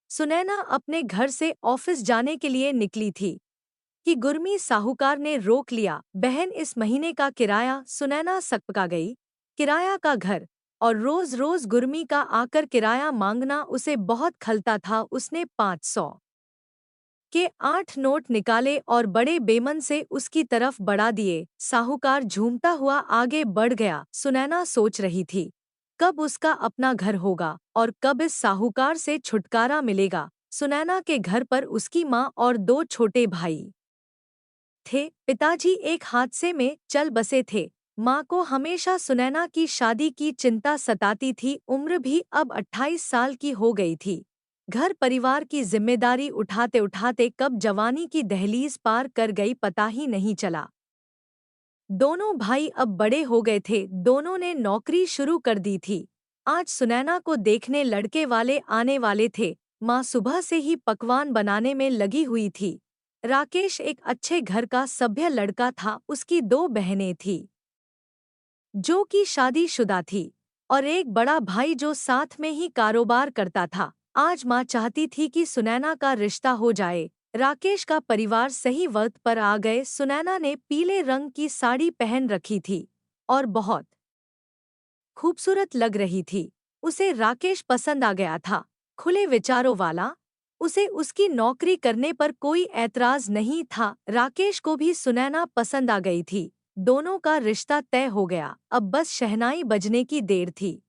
सुनैना अपने घर से ऑफिस जाने के लिए निकली थी कि गुरमी साहूकार ने रोक लिया। बहन, इस महीने का किराया। सुनैना सकपका गई। किराया का घर, और रोज रोज गुरमी का आकर किराया मांगना उसे बहुत खलता था। उसने 500 के 8 नोट निकाले और बड़े बेमन से उसकी तरफ बढ़ा दिए। साहूकार झूमता हुआ आगे बढ़ गया। सुनैना सोच रही थी, कब उसका अपना घर होगा और कब इस साहूकार से छुटकारा मिलेगा। सुनैना के घर पर उसकी माँ और 2 छोटे भाई थे। पिताजी एक हादसे में चल बसे थे। माँ को हमेशा सुनैना की शादी की चिंता सताती थी। उम्र भी अब 28 साल की हो गई थी। घर परिवार की जिम्मेदारी उठाते उठाते कब जवानी की दहलीज पार कर गई पता ही नहीं चला। दोनों भाई अब बड़े हो गए थे। दोनों ने नौकरी शुरू कर दी थी। आज सुनैना को देखने लड़के वाले आने वाले थे। माँ सुबह से ही पकवान बनाने में लगी हुई थी। राकेश एक अच्छे घर का सभ्य लड़का था। उसकी 2 बहनें थीं जो कि शादीशुदा थी, और एक बड़ा भाई जो साथ में ही कारोबार करता था। आज माँ चाहती थी कि सुनैना का रिश्ता हो जाए। राकेश का परिवार सही वक्त पर आ गए। सुनैना ने पीले रंग की साड़ी पहन रखी थी और बहुत खूबसूरत लग रही थी। उसे राकेश पसंद आ गया था, खुले विचारों वाला। उसे उसकी नौकरी करने पर कोई ऐतराज नहीं था। राकेश को भी सुनैना पसंद आ गई थी। दोनों का रिश्ता तय हो गया। अब बस शहनाई बजने की देर थी।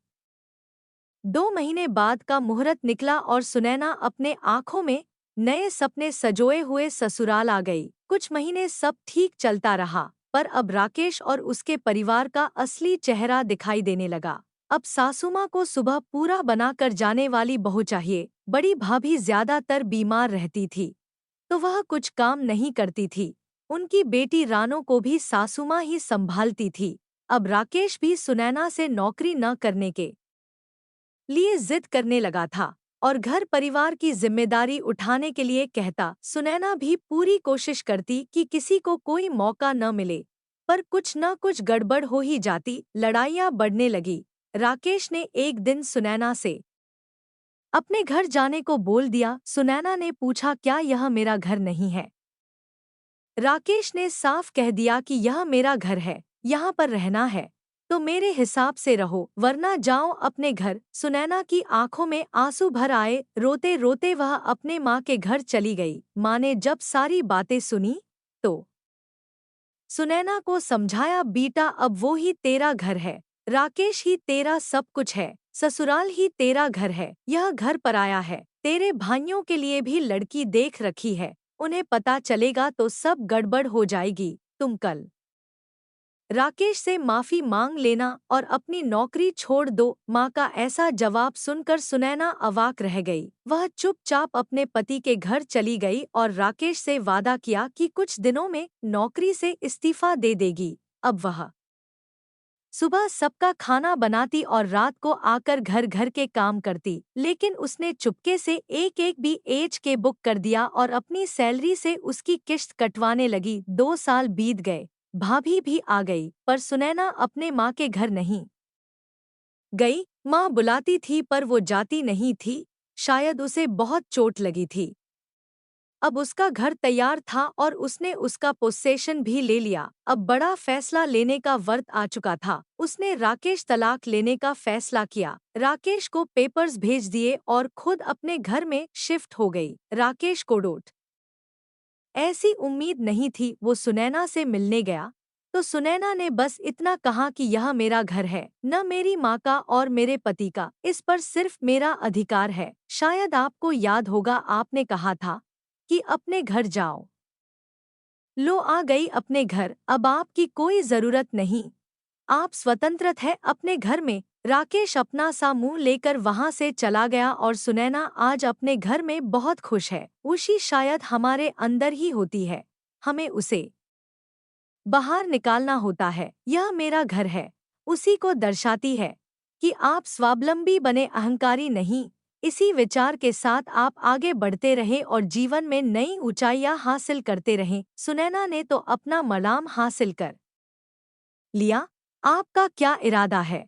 2 महीने बाद का मुहूर्त निकला और सुनैना अपने आंखों में नए सपने सजोए हुए ससुराल आ गई। कुछ महीने सब ठीक चलता रहा, पर अब राकेश और उसके परिवार का असली चेहरा दिखाई देने लगा। अब सासुमाँ को सुबह पूरा बनाकर जाने वाली बहू चाहिए। बड़ी भाभी ज्यादातर बीमार रहती थी, तो वह कुछ काम नहीं करती थी। उनकी बेटी रानो को भी सासुमाँ ही संभालती थी। अब राकेश भी सुनैना से नौकरी न करने के लिए जिद करने लगा था और घर परिवार की जिम्मेदारी उठाने के लिए कहता। सुनैना भी पूरी कोशिश करती कि किसी को कोई मौका न मिले, पर कुछ न कुछ गड़बड़ हो ही जाती। लड़ाइयाँ बढ़ने लगी। राकेश ने एक दिन सुनैना से अपने घर जाने को बोल दिया। सुनैना ने पूछा, क्या यह मेरा घर नहीं है? राकेश ने साफ कह दिया कि यह मेरा घर है, यहाँ पर रहना है तो मेरे हिसाब से रहो, वरना जाओ अपने घर। सुनैना की आंखों में आंसू भर आए। रोते रोते वह अपने माँ के घर चली गई। माँ ने जब सारी बातें सुनी तो सुनैना को समझाया, बेटा अब वो ही तेरा घर है, राकेश ही तेरा सब कुछ है, ससुराल ही तेरा घर है। यह घर पराया है। तेरे भाइयों के लिए भी लड़की देख रखी है। उन्हें पता चलेगा तो सब गड़बड़ हो जाएगी। तुम कल राकेश से माफी मांग लेना और अपनी नौकरी छोड़ दो। माँ का ऐसा जवाब सुनकर सुनैना अवाक रह गई। वह चुपचाप अपने पति के घर चली गई और राकेश से वादा किया कि कुछ दिनों में नौकरी से इस्तीफा दे देगी। अब वह सुबह सबका खाना बनाती और रात को आकर घर घर के काम करती, लेकिन उसने चुपके से एक एक भी एच के बुक कर दिया और अपनी सैलरी से उसकी किश्त कटवाने लगी। 2 साल बीत गए। भाभी भी आ गई, पर सुनैना अपने माँ के घर नहीं गई। माँ बुलाती थी पर वो जाती नहीं थी। शायद उसे बहुत चोट लगी थी। अब उसका घर तैयार था और उसने उसका पोसेशन भी ले लिया। अब बड़ा फैसला लेने का वक्त आ चुका था। उसने राकेश तलाक लेने का फैसला किया। राकेश को पेपर्स भेज दिए और खुद अपने घर में शिफ्ट हो गई। राकेश को डोट ऐसी उम्मीद नहीं थी। वो सुनैना से मिलने गया तो सुनैना ने बस इतना कहा कि यह मेरा घर है, न मेरी माँ का और मेरे पति का। इस पर सिर्फ मेरा अधिकार है। शायद आपको याद होगा, आपने कहा था कि अपने घर जाओ। लो, आ गई अपने घर। अब आपकी कोई जरूरत नहीं। आप स्वतंत्र है अपने घर में। राकेश अपना सा मुंह लेकर वहां से चला गया और सुनैना आज अपने घर में बहुत खुश है। उसी शायद हमारे अंदर ही होती है, हमें उसे बाहर निकालना होता है। यह मेरा घर है उसी को दर्शाती है कि आप स्वावलंबी बने, अहंकारी नहीं। इसी विचार के साथ आप आगे बढ़ते रहे और जीवन में नई ऊंचाइयां हासिल करते रहें। सुनैना ने तो अपना मलाम हासिल कर लिया। आपका क्या इरादा है?